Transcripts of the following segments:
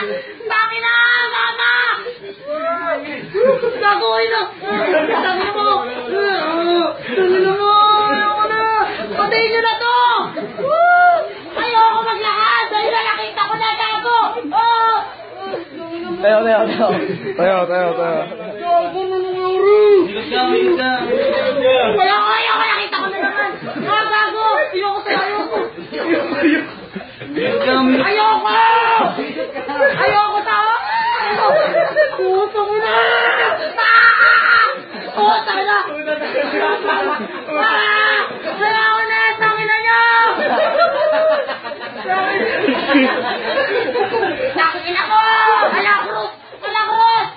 Taki na! Mama! Gagawin na! Taki na mo! Taki na mo! Ayoko na! Patayin nyo na to! Ayoko maglakad! Dahil na nakita ko na gago! Tayo. Gago na nangyari! Ayoko nakita ko na naman! Gago! Ayoko sa ayoko! Ayoko! Ayoko tao! Puto mo na! Puto mo na! Ayoko na! Tangin na niyo! Tangin ako! Alakros! Alakros!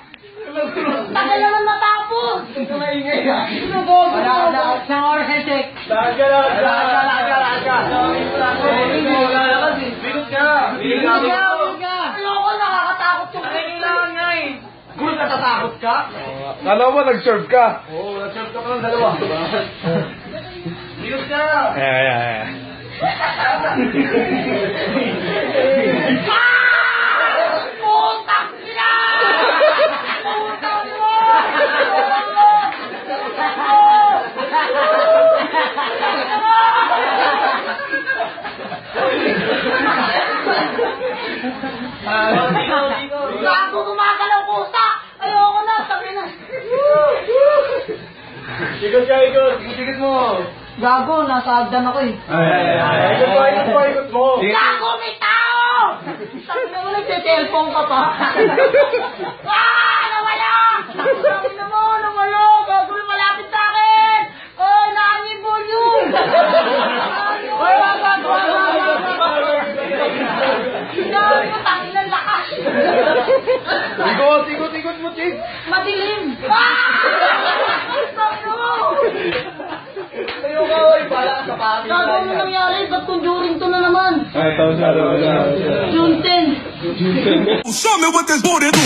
Tagal naman matapos! Wala. Isang oras ay check. Bigot ka! Ayoko, nakakatakot yung kailangan nga eh! Good, natatakot ka? Kala mo nag-serve ka? Oo, nag-serve ka pa ng dalawa. Bigot ka! Putak sila! Putak mo! Gago, gumagalaw pusa! Ayoko na, sabi na. Ikot mo. Gago, nasa agdan ako eh. Ikot mo. Gago, may tao! Sabi na mo, nagte-telephone ka pa. Nawala! Sabi na mo, nawala! Gago, malapit sa akin! Naangi yung volume! Sinabi mo, tangin ng lakas! Ikot mo, Chig! Madilim! Sabi mo! Tayo ka, oy. Pala ka sa pati. Gago, ano nangyari? Ba't conjuring to na naman? Ay, tawag siya. June 10. Show me what this booty do.